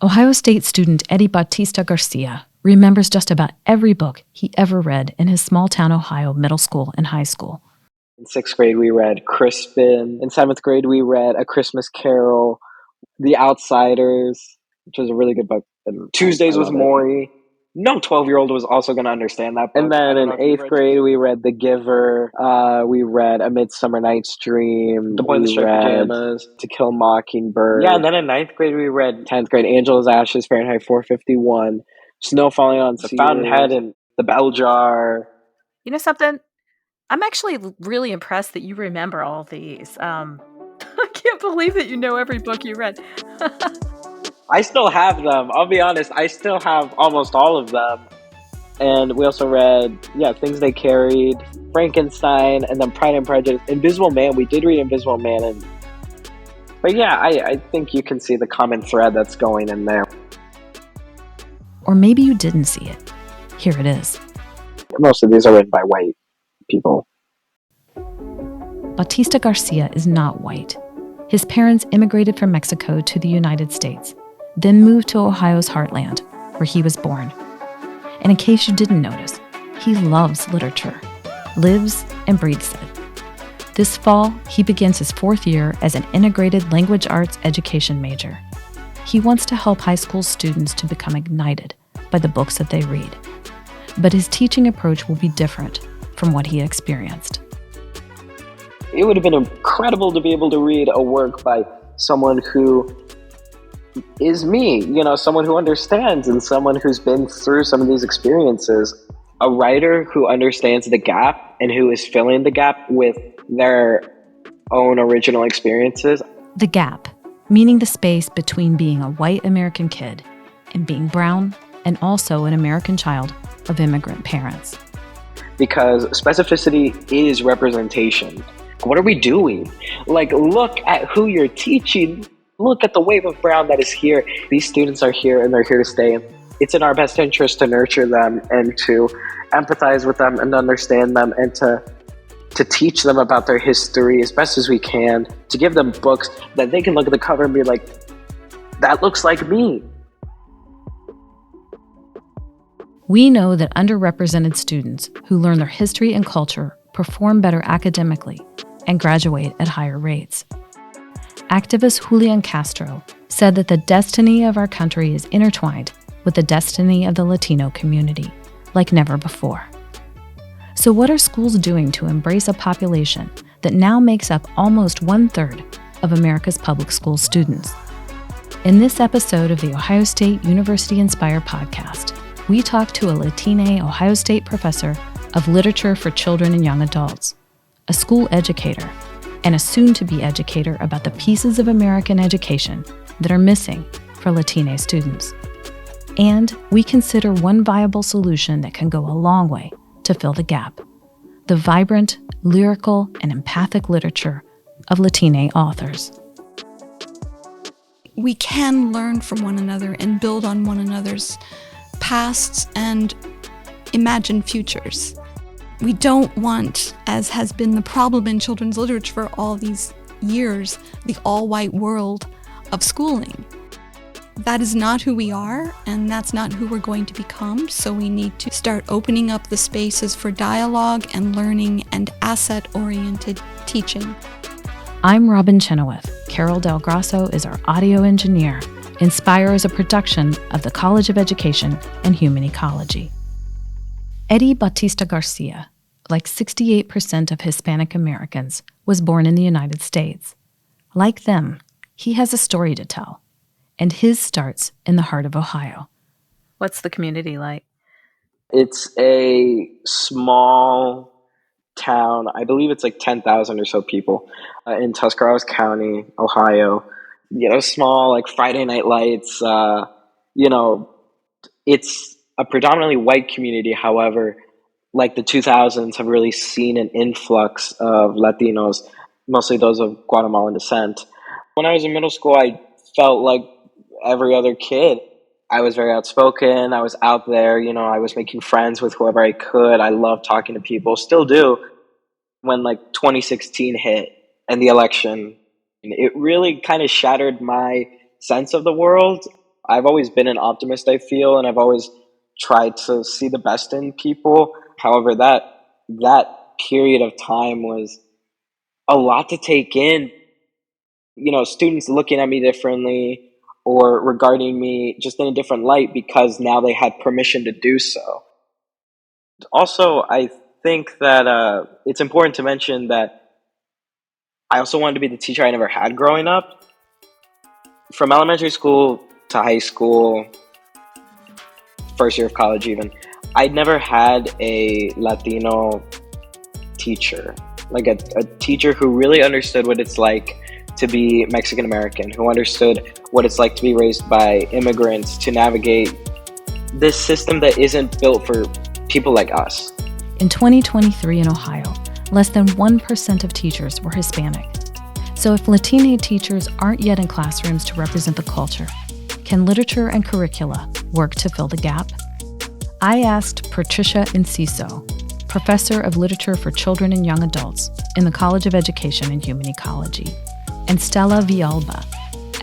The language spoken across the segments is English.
Ohio State student Eddie Bautista Garcia remembers just about every book he ever read in his small-town Ohio middle school and high school. In 6th grade, we read Crispin. In 7th grade, we read A Christmas Carol, The Outsiders, which was a really good book. And Tuesdays with Maury. No 12-year-old was also going to understand that book. And then in 8th grade, we read The Giver. We read A Midsummer Night's Dream. The Boy in the Striped Pajamas. To Kill a Mockingbird. Yeah, and then in 9th grade, we read 10th grade, Angel's Ashes, Fahrenheit 451, Snow Falling on Sears, The Fountainhead, and The Bell Jar. You know something? I'm actually really impressed that you remember all these. I can't believe that you know every book you read. I still have them. I'll be honest. I still have almost all of them. And we also read, Things They Carried, Frankenstein, and then Pride and Prejudice. Invisible Man. We did read Invisible Man. But I think you can see the common thread that's going in there. Or maybe you didn't see it. Here it is. Most of these are written by white people. Bautista Garcia is not white. His parents immigrated from Mexico to the United States, then moved to Ohio's heartland, where he was born. And in case you didn't notice, he loves literature, lives and breathes it. This fall, he begins his 4th year as an integrated language arts education major. He wants to help high school students to become ignited by the books that they read. But his teaching approach will be different from what he experienced. It would have been incredible to be able to read a work by someone who is me, someone who understands and someone who's been through some of these experiences. A writer who understands the gap and who is filling the gap with their own original experiences. The gap, meaning the space between being a white American kid and being brown and also an American child of immigrant parents. Because specificity is representation. What are we doing? Look at who you're teaching. Look at the wave of brown that is here. These students are here and they're here to stay. It's in our best interest to nurture them and to empathize with them and understand them and to teach them about their history as best as we can, to give them books that they can look at the cover and be like, that looks like me. We know that underrepresented students who learn their history and culture perform better academically and graduate at higher rates. Activist Julian Castro said that the destiny of our country is intertwined with the destiny of the Latino community, like never before. So what are schools doing to embrace a population that now makes up almost 1/3 of America's public school students? In this episode of the Ohio State University Inspire podcast, we talk to a Latine Ohio State professor of literature for children and young adults, a school educator, and a soon-to-be educator about the pieces of American education that are missing for Latine students. And we consider one viable solution that can go a long way to fill the gap: the vibrant, lyrical, and empathic literature of Latine authors. We can learn from one another and build on one another's pasts and imagine futures. We don't want, as has been the problem in children's literature for all these years, the all-white world of schooling. That is not who we are, and that's not who we're going to become, so we need to start opening up the spaces for dialogue and learning and asset-oriented teaching. I'm Robin Chenoweth. Carol Del Grasso is our audio engineer. Inspire is a production of the College of Education and Human Ecology. Eddie Bautista Garcia, like 68% of Hispanic Americans, was born in the United States. Like them, he has a story to tell, and his starts in the heart of Ohio. What's the community like? It's a small town. I believe it's like 10,000 or so people in Tuscarawas County, Ohio. Small, like Friday Night Lights. It's a predominantly white community. However, like the 2000s have really seen an influx of Latinos, mostly those of Guatemalan descent. When I was in middle school, I felt like every other kid. I was very outspoken. I was out there, I was making friends with whoever I could. I loved talking to people, still do. When 2016 hit and the election, it really kind of shattered my sense of the world. I've always been an optimist, I feel, and I've always tried to see the best in people. However, that period of time was a lot to take in. Students looking at me differently or regarding me just in a different light because now they had permission to do so. Also, I think that it's important to mention that I also wanted to be the teacher I never had growing up. From elementary school to high school, first year of college even, I'd never had a Latino teacher, like a teacher who really understood what it's like to be Mexican American, who understood what it's like to be raised by immigrants, to navigate this system that isn't built for people like us. In 2023 in Ohio, less than 1% of teachers were Hispanic. So if Latine teachers aren't yet in classrooms to represent the culture, can literature and curricula work to fill the gap? I asked Patricia Enciso, professor of literature for children and young adults in the College of Education and Human Ecology, and Stella Villalba,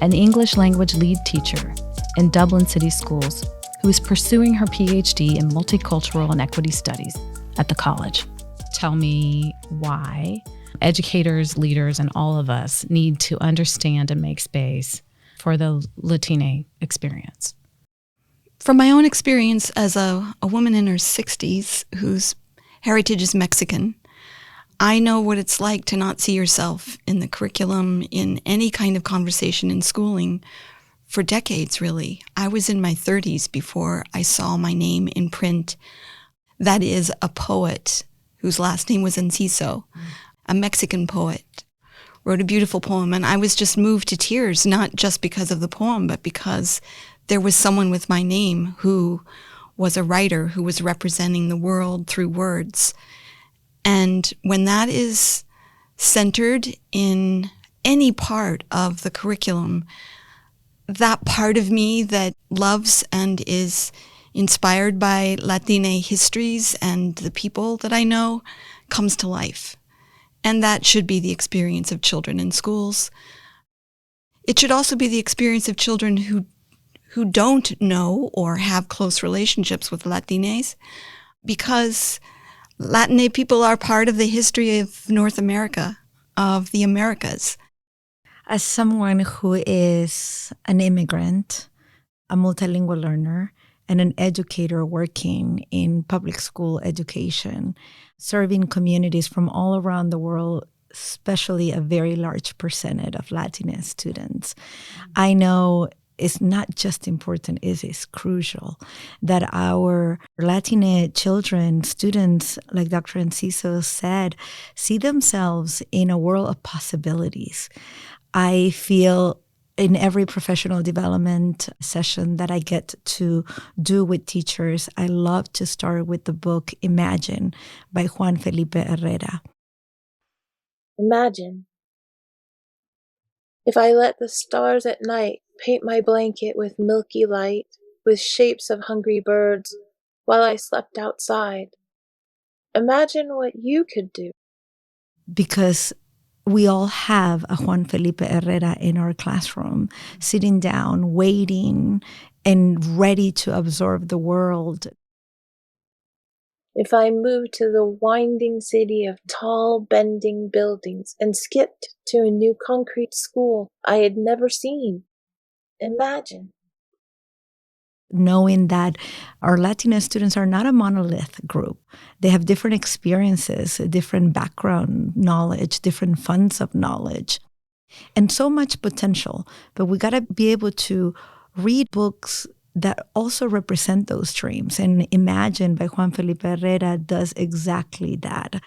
an English language lead teacher in Dublin City Schools who is pursuing her PhD in multicultural and equity studies at the college. Tell me why educators, leaders, and all of us need to understand and make space for the Latine experience. From my own experience as a woman in her 60s whose heritage is Mexican, I know what it's like to not see yourself in the curriculum, in any kind of conversation in schooling for decades, really. I was in my 30s before I saw my name in print. That is a poet whose last name was Enciso, a Mexican poet, wrote a beautiful poem, and I was just moved to tears, not just because of the poem, but because there was someone with my name who was a writer, who was representing the world through words. And when that is centered in any part of the curriculum, that part of me that loves and is inspired by Latine histories and the people that I know comes to life. And that should be the experience of children in schools. It should also be the experience of children who don't know or have close relationships with Latines, because Latine people are part of the history of North America, of the Americas. As someone who is an immigrant, a multilingual learner, and an educator working in public school education, serving communities from all around the world, especially a very large percentage of Latinx students, I know it's not just important, it's crucial that our Latina children, students, like Dr. Enciso said, see themselves in a world of possibilities. I feel in every professional development session that I get to do with teachers, I love to start with the book Imagine by Juan Felipe Herrera. Imagine if I let the stars at night paint my blanket with milky light, with shapes of hungry birds, while I slept outside. Imagine what you could do. Because we all have a Juan Felipe Herrera in our classroom, sitting down, waiting, and ready to absorb the world. If I moved to the winding city of tall, bending buildings and skipped to a new concrete school I had never seen. Imagine. Knowing that our Latina students are not a monolith group. They have different experiences, different background knowledge, different funds of knowledge, and so much potential. But we got to be able to read books that also represent those dreams. And Imagine by Juan Felipe Herrera does exactly that.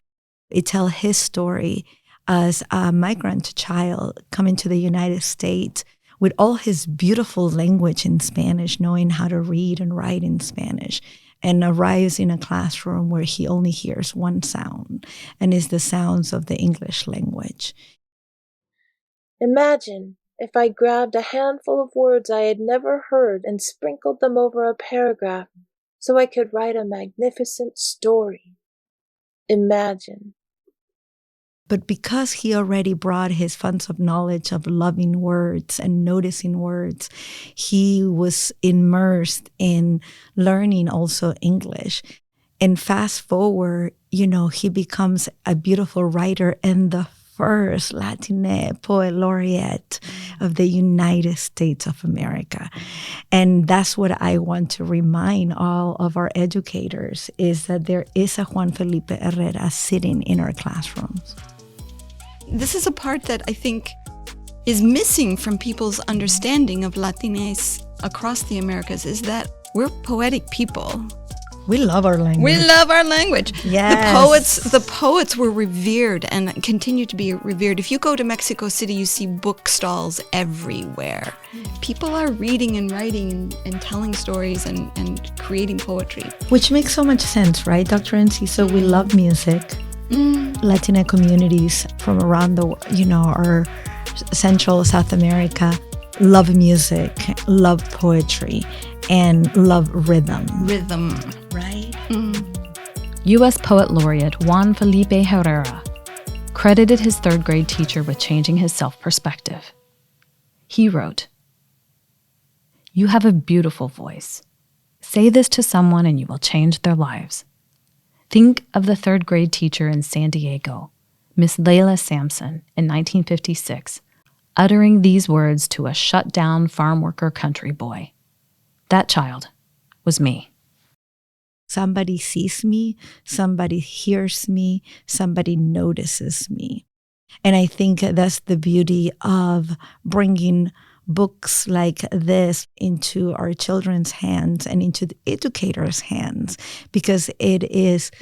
It tells his story as a migrant child coming to the United States with all his beautiful language in Spanish, knowing how to read and write in Spanish, and arrives in a classroom where he only hears one sound, and is the sounds of the English language. Imagine if I grabbed a handful of words I had never heard and sprinkled them over a paragraph so I could write a magnificent story. Imagine. But because he already brought his funds of knowledge of loving words and noticing words, he was immersed in learning also English. And fast forward, he becomes a beautiful writer and the first Latine poet laureate of the United States of America. And that's what I want to remind all of our educators, is that there is a Juan Felipe Herrera sitting in our classrooms. This is a part that I think is missing from people's understanding of Latines across the Americas, is that we're poetic people. We love our language. We love our language. Yes. The poets were revered and continue to be revered. If you go to Mexico City, you see book stalls everywhere. People are reading and writing and telling stories and creating poetry. Which makes so much sense, right, Dr. Enciso? We love music. Latina communities from around our Central South America love music, love poetry, and love rhythm. Right? U.S. Poet Laureate Juan Felipe Herrera credited his third grade teacher with changing his self-perspective. He wrote, "You have a beautiful voice. Say this to someone and you will change their lives. Think of the third grade teacher in San Diego, Miss Layla Sampson, in 1956, uttering these words to a shut-down farm worker country boy. That child was me." Somebody sees me, somebody hears me, somebody notices me. And I think that's the beauty of bringing books like this into our children's hands and into the educators' hands, because it is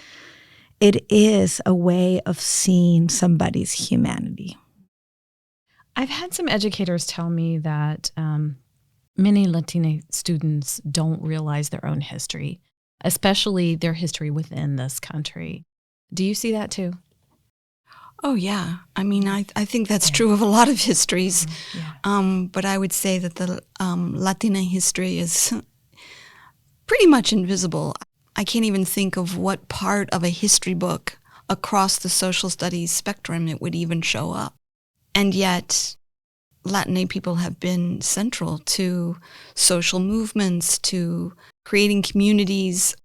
a way of seeing somebody's humanity. I've had some educators tell me that many Latina students don't realize their own history, especially their history within this country. Do you see that too? Oh, yeah. I mean, I think that's true of a lot of histories. But I would say that the Latina history is pretty much invisible. I can't even think of what part of a history book across the social studies spectrum it would even show up. And yet, Latina people have been central to social movements, to creating communities,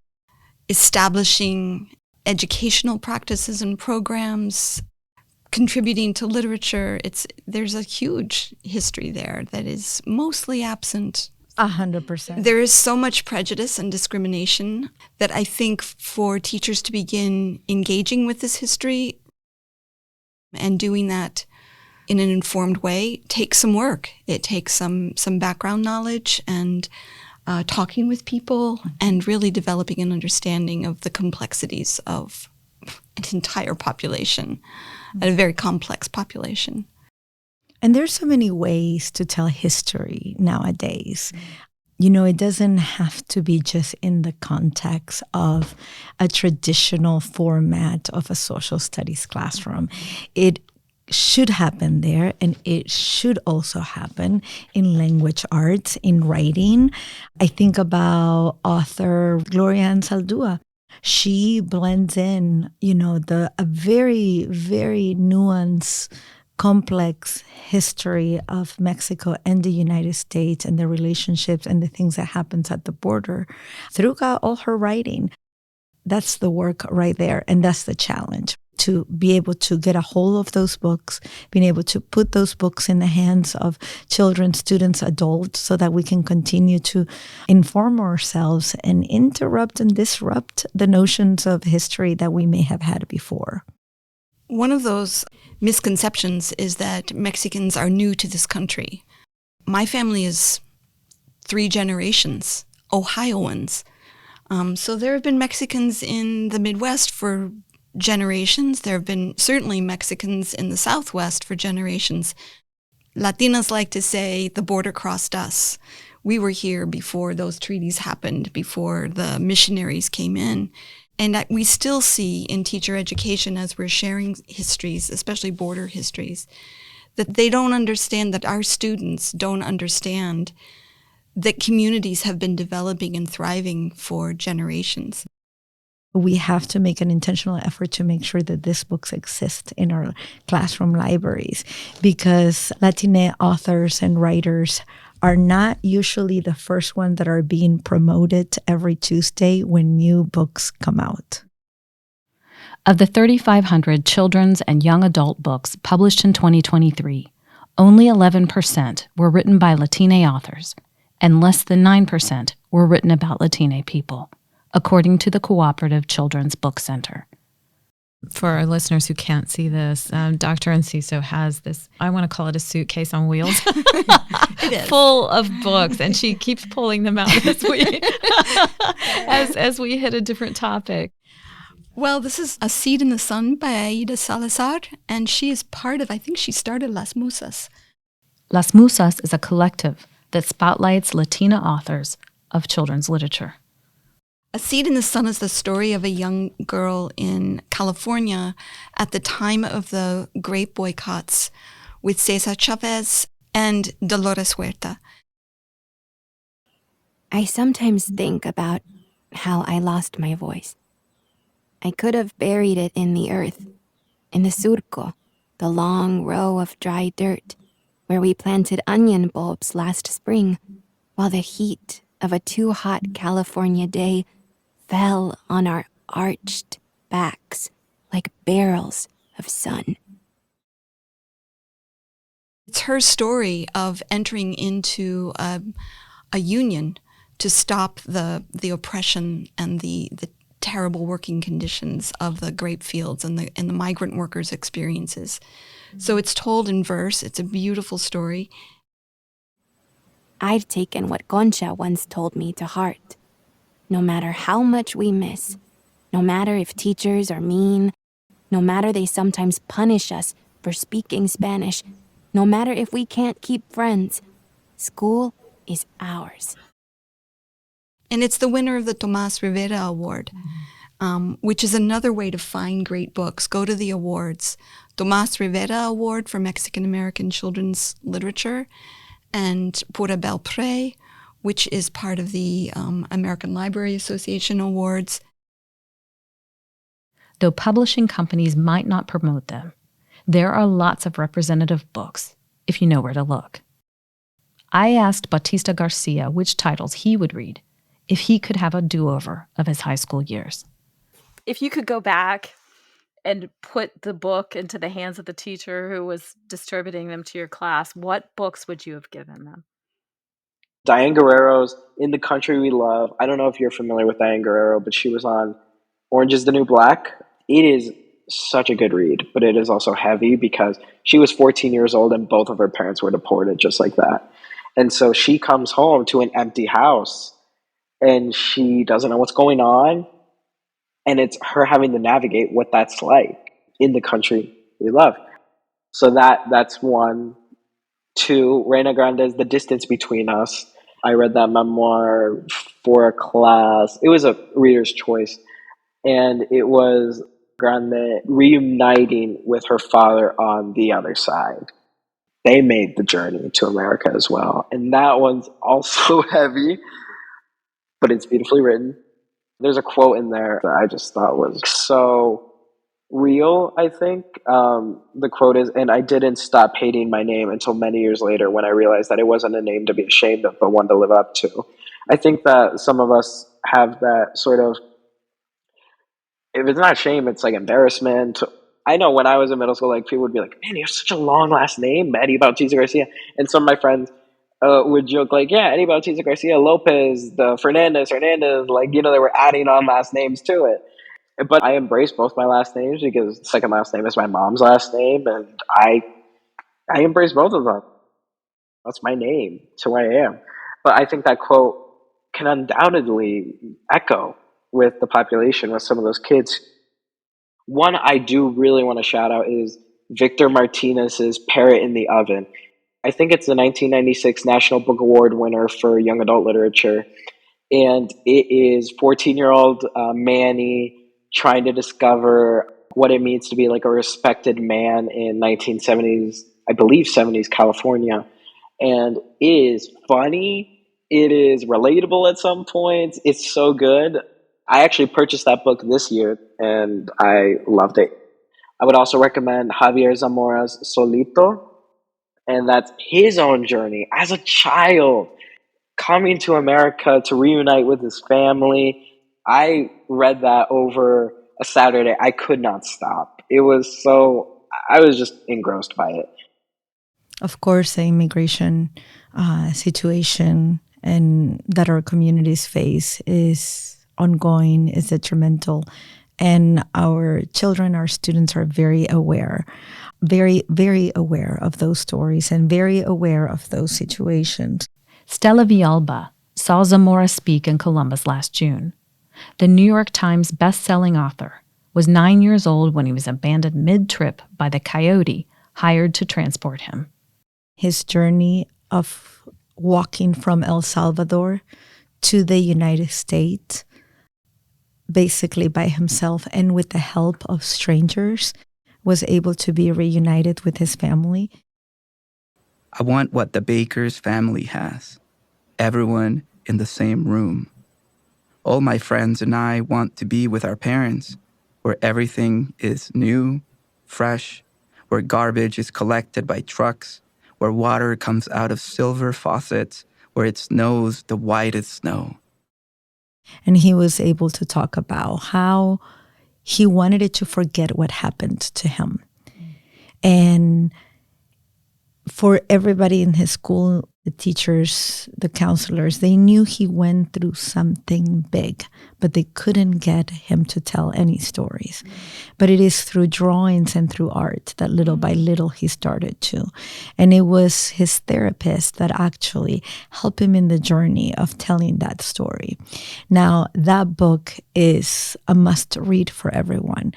establishing educational practices and programs, contributing to literature. There's a huge history there that is mostly absent. 100%. There is so much prejudice and discrimination that I think for teachers to begin engaging with this history and doing that in an informed way takes some work. It takes some background knowledge and talking with people and really developing an understanding of the complexities of an entire population, a very complex population. And there's so many ways to tell history nowadays. It doesn't have to be just in the context of a traditional format of a social studies classroom. It should happen there, and it should also happen in language arts, in writing. I think about author Gloria Ansaldúa. She blends in, a very, very nuanced, complex history of Mexico and the United States and the relationships and the things that happens at the border throughout all her writing. That's the work right there, and that's the challenge. To be able to get a hold of those books, being able to put those books in the hands of children, students, adults, so that we can continue to inform ourselves and interrupt and disrupt the notions of history that we may have had before. One of those misconceptions is that Mexicans are new to this country. My family is 3 generations, Ohioans. So there have been Mexicans in the Midwest for generations. There have been certainly Mexicans in the Southwest for generations. Latinas like to say the border crossed us. We were here before those treaties happened, before the missionaries came in. And we still see in teacher education, as we're sharing histories, especially border histories, that they don't understand, that our students don't understand that communities have been developing and thriving for generations. We have to make an intentional effort to make sure that these books exist in our classroom libraries, because Latine authors and writers are not usually the first ones that are being promoted every Tuesday when new books come out. Of the 3,500 children's and young adult books published in 2023, only 11% were written by Latine authors, and less than 9% were written about Latine people, according to the Cooperative Children's Book Center. For our listeners who can't see this, Dr. Enciso has this, I want to call it a suitcase on wheels, It is. full of books, and she keeps pulling them out as we hit a different topic. Well, this is A Seed in the Sun by Aida Salazar, and she is part of, I think she started Las Musas. Las Musas is a collective that spotlights Latina authors of children's literature. A Seed in the Sun is the story of a young girl in California at the time of the grape boycotts with Cesar Chavez and Dolores Huerta. I sometimes think about how I lost my voice. I could have buried it in the earth, in the surco, the long row of dry dirt, where we planted onion bulbs last spring, while the heat of a too-hot California day fell on our arched backs like barrels of sun. It's her story of entering into a union to stop the oppression and the terrible working conditions of the grape fields and the migrant workers' experiences. So it's told in verse. It's a beautiful story. I've taken what Concha once told me to heart. No matter how much we miss, no matter if teachers are mean, no matter they sometimes punish us for speaking Spanish, no matter if we can't keep friends, school is ours. And it's the winner of the Tomás Rivera Award, which is another way to find great books. Go to the awards. Tomás Rivera Award for Mexican American Children's Literature, and Pura Belpré, which is part of the American Library Association Awards. Though publishing companies might not promote them, there are lots of representative books, if you know where to look. I asked Bautista Garcia which titles he would read if he could have a do-over of his high school years. If you could go back and put the book into the hands of the teacher who was distributing them to your class, what books would you have given them? Diane Guerrero's In the Country We Love. I don't know if you're familiar with Diane Guerrero, but she was on Orange is the New Black. It is such a good read, but it is also heavy because she was 14 years old and both of her parents were deported just like that. And so she comes home to an empty house and she doesn't know what's going on. And it's her having to navigate what that's like in the country we love. So that's one. Two, Reina Grande's The Distance Between Us. I read that memoir for a class. It was a reader's choice. And it was Grande reuniting with her father on the other side. They made the journey to America as well. And that one's also heavy, but it's beautifully written. There's a quote in there that I just thought was so real, I think. The quote is, "And I didn't stop hating my name until many years later when I realized that it wasn't a name to be ashamed of, but one to live up to." I think that some of us have that sort of, if it's not shame, it's like embarrassment. I know when I was in middle school, like people would be like, "Man, you have such a long last name, Eddie Bautista Garcia." And some of my friends would joke like, "Yeah, Eddie Bautista Garcia, Lopez, the Hernandez, like, they were adding on last names to it." But I embrace both my last names because the second last name is my mom's last name, and I embrace both of them. That's my name. It's who I am. But I think that quote can undoubtedly echo with the population, with some of those kids. One I do really want to shout out is Victor Martinez's Parrot in the Oven. I think it's the 1996 National Book Award winner for young adult literature. And it is 14-year-old Manny trying to discover what it means to be like a respected man in 1970s, I believe 70s California. And it is funny. It is relatable at some points. It's so good. I actually purchased that book this year and I loved it. I would also recommend Javier Zamora's Solito, and that's his own journey as a child coming to America to reunite with his family. I read that over a Saturday. I could not stop. I was just engrossed by it. Of course, the immigration situation and that our communities face is ongoing, is detrimental. And our children, our students are very aware, very, very aware of those stories and very aware of those situations. Stella Villalba saw Zamora speak in Columbus last June. The New York Times best-selling author was 9 years old when he was abandoned mid-trip by the coyote hired to transport him. His journey of walking from El Salvador to the United States, basically by himself and with the help of strangers, was able to be reunited with his family. I want what the baker's family has. Everyone in the same room. All my friends and I want to be with our parents, where everything is new, fresh, where garbage is collected by trucks, where water comes out of silver faucets, where it snows the whitest snow. And he was able to talk about how he wanted to forget what happened to him. And for everybody in his school, the teachers, the counselors, they knew he went through something big, but they couldn't get him to tell any stories. But it is through drawings and through art that little by little he started to. And it was his therapist that actually helped him in the journey of telling that story. Now, that book is a must read for everyone.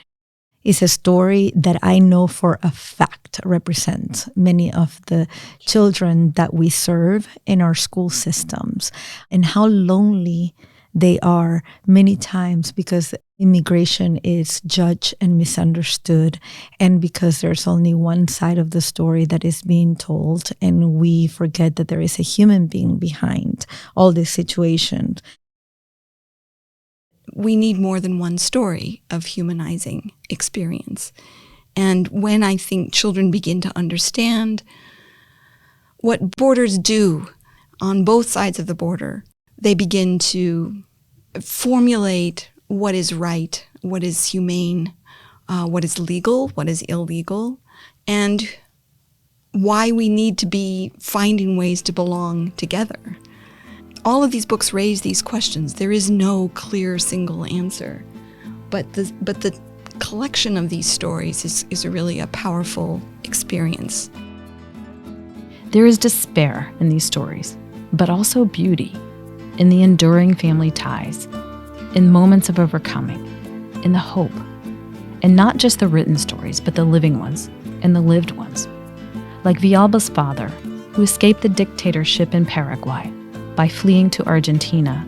It's a story that I know for a fact represents many of the children that we serve in our school systems and how lonely they are many times because immigration is judged and misunderstood, and because there's only one side of the story that is being told, and we forget that there is a human being behind all these situations. We need more than one story of humanizing experience. And when I think children begin to understand what borders do on both sides of the border, they begin to formulate what is right, what is humane, what is legal, what is illegal, and why we need to be finding ways to belong together. All of these books raise these questions. There is no clear single answer, but the collection of these stories is really a powerful experience. There is despair in these stories, but also beauty in the enduring family ties, in moments of overcoming, in the hope, and not just the written stories, but the living ones and the lived ones. Like Villalba's father, who escaped the dictatorship in Paraguay by fleeing to Argentina,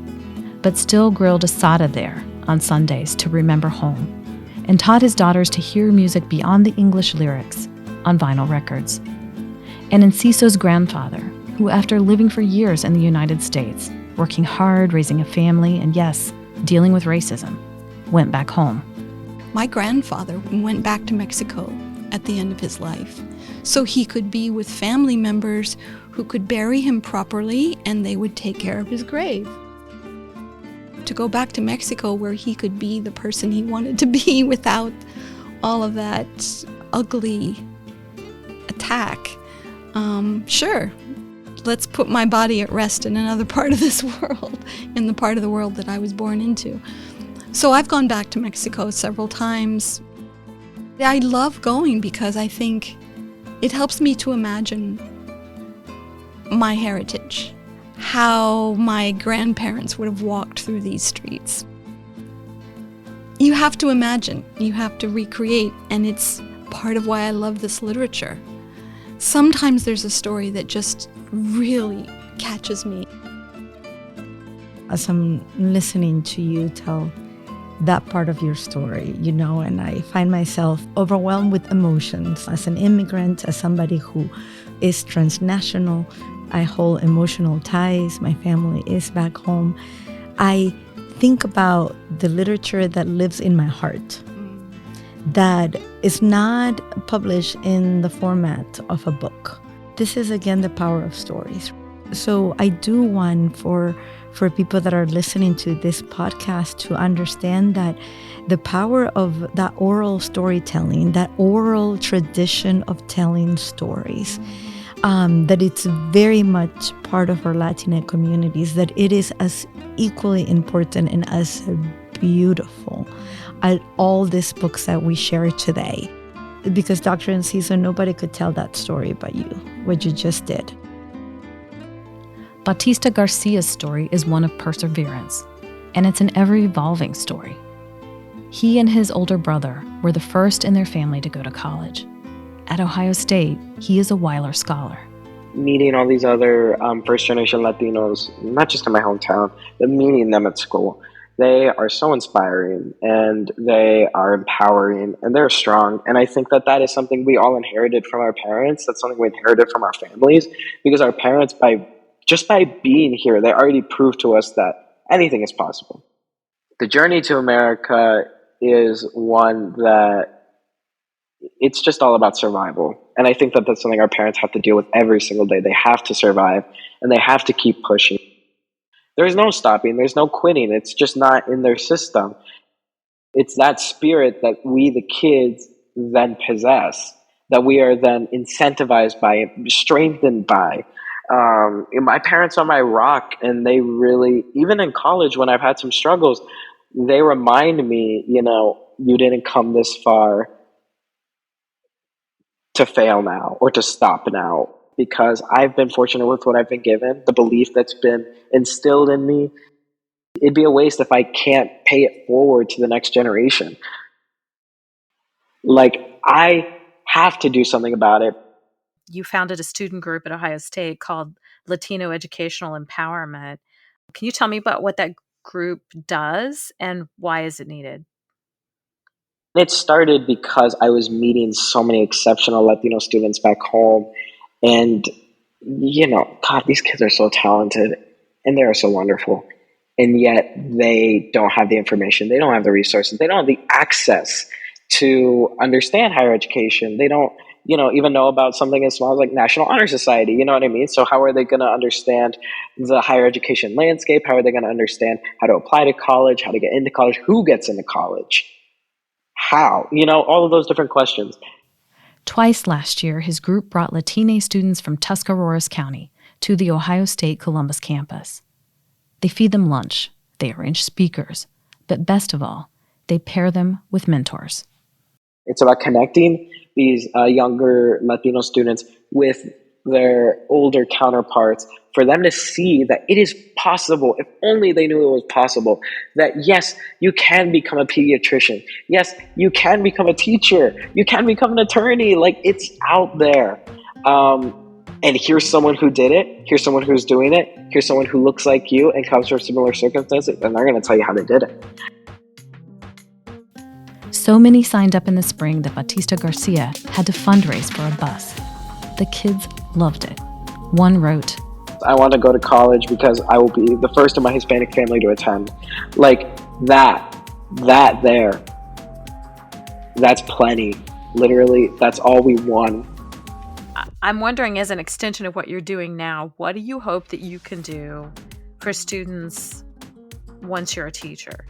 but still grilled asada there on Sundays to remember home, and taught his daughters to hear music beyond the English lyrics on vinyl records. And Enciso's grandfather, who after living for years in the United States, working hard, raising a family, and yes, dealing with racism, went back home. My grandfather went back to Mexico at the end of his life, so he could be with family members who could bury him properly and they would take care of his grave. To go back to Mexico where he could be the person he wanted to be without all of that ugly attack. Sure, let's put my body at rest in another part of this world, in the part of the world that I was born into. So I've gone back to Mexico several times. I love going because I think it helps me to imagine my heritage, how my grandparents would have walked through these streets. You have to imagine, you have to recreate, and it's part of why I love this literature. Sometimes there's a story that just really catches me. As I'm listening to you tell that part of your story, and I find myself overwhelmed with emotions. As an immigrant, as somebody who is transnational, I hold emotional ties. My family is back home. I think about the literature that lives in my heart, that is not published in the format of a book. This is, again, the power of stories. So I do want for people that are listening to this podcast to understand that the power of that oral storytelling, that oral tradition of telling stories, that it's very much part of our Latinx communities, that it is as equally important and as beautiful as all these books that we share today. Because Dr. Enciso, nobody could tell that story but you, what you just did. Bautista Garcia's story is one of perseverance, and it's an ever-evolving story. He and his older brother were the first in their family to go to college. At Ohio State, he is a Weiler Scholar. Meeting all these other first-generation Latinos, not just in my hometown, but meeting them at school, they are so inspiring, and they are empowering, and they're strong. And I think that is something we all inherited from our parents. That's something we inherited from our families, because our parents, by being here, they already proved to us that anything is possible. The journey to America is one that it's just all about survival. And I think that that's something our parents have to deal with every single day. They have to survive, and they have to keep pushing. There's no stopping. There's no quitting. It's just not in their system. It's that spirit that we, the kids, then possess, that we are then incentivized by, strengthened by. My parents are my rock, and they really, even in college when I've had some struggles, they remind me, you didn't come this far to fail now or to stop now, because I've been fortunate with what I've been given, the belief that's been instilled in me. It'd be a waste if I can't pay it forward to the next generation. I have to do something about it. You founded a student group at Ohio State called Latino Educational Empowerment. Can you tell me about what that group does and why is it needed? It started because I was meeting so many exceptional Latino students back home. And, God, these kids are so talented and they are so wonderful. And yet they don't have the information. They don't have the resources. They don't have the access to understand higher education. They don't, even know about something as small as like National Honor Society. You know what I mean? So how are they going to understand the higher education landscape? How are they going to understand how to apply to college, how to get into college, who gets into college? How? All of those different questions. Twice last year, his group brought Latine students from Tuscarawas County to the Ohio State Columbus campus. They feed them lunch, they arrange speakers, but best of all, they pair them with mentors. It's about connecting these younger Latino students with their older counterparts, for them to see that it is possible, if only they knew it was possible, that yes, you can become a pediatrician. Yes, you can become a teacher. You can become an attorney. It's out there. And here's someone who did it. Here's someone who's doing it. Here's someone who looks like you and comes from similar circumstances, and they're going to tell you how they did it. So many signed up in the spring that Bautista Garcia had to fundraise for a bus. The kids loved it. One wrote, I want to go to college because I will be the first in my Hispanic family to attend. That there, that's plenty. Literally, that's all we want. I'm wondering, as an extension of what you're doing now, what do you hope that you can do for students once you're a teacher?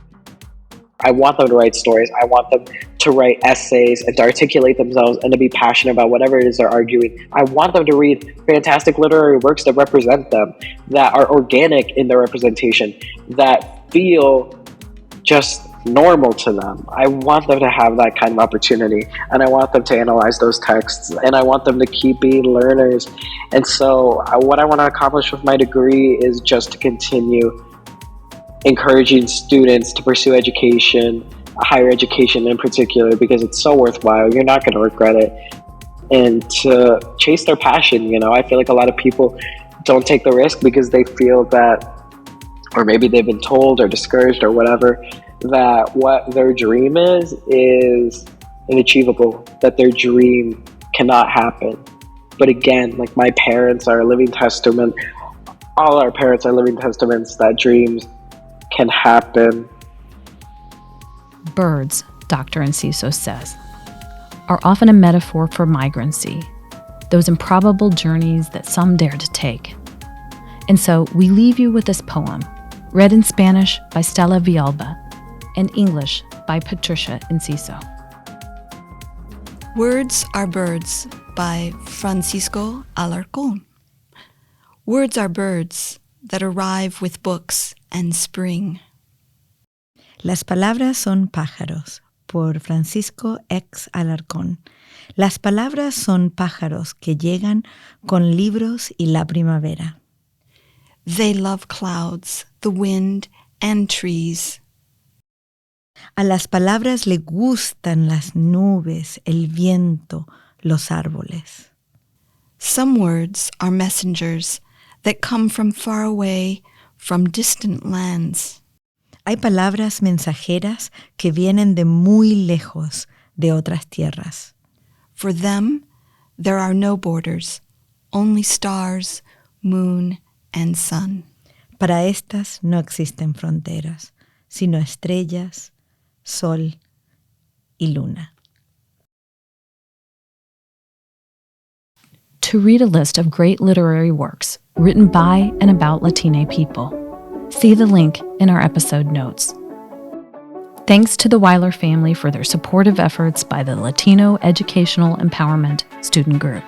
I want them to write stories. I want them to write essays and to articulate themselves and to be passionate about whatever it is they're arguing. I want them to read fantastic literary works that represent them, that are organic in their representation, that feel just normal to them. I want them to have that kind of opportunity, and I want them to analyze those texts, and I want them to keep being learners. And so what I want to accomplish with my degree is just to continue encouraging students to pursue education, higher education in particular, because it's so worthwhile. You're not going to regret it. And to chase their passion. I feel like a lot of people don't take the risk because they feel that, or maybe they've been told or discouraged or whatever, that what their dream is inachievable, that their dream cannot happen. But again, my parents are a living testament. All our parents are living testaments that dreams can happen. Birds, Dr. Enciso says, are often a metaphor for migrancy, those improbable journeys that some dare to take. And so we leave you with this poem, read in Spanish by Stella Villalba and English by Patricia Enciso. Words Are Birds by Francisco Alarcón. Words are birds that arrive with books and spring. Las palabras son pájaros, por Francisco X. Alarcón. Las palabras son pájaros que llegan con libros y la primavera. They love clouds, the wind, and trees. A las palabras le gustan las nubes, el viento, los árboles. Some words are messengers that come from far away, from distant lands. Hay palabras mensajeras que vienen de muy lejos, de otras tierras. For them, there are no borders, only stars, moon, and sun. Para estas no existen fronteras, sino estrellas, sol y luna. To read a list of great literary works written by and about Latine people, see the link in our episode notes. Thanks to the Weiler family for their supportive efforts by the Latino Educational Empowerment Student Group.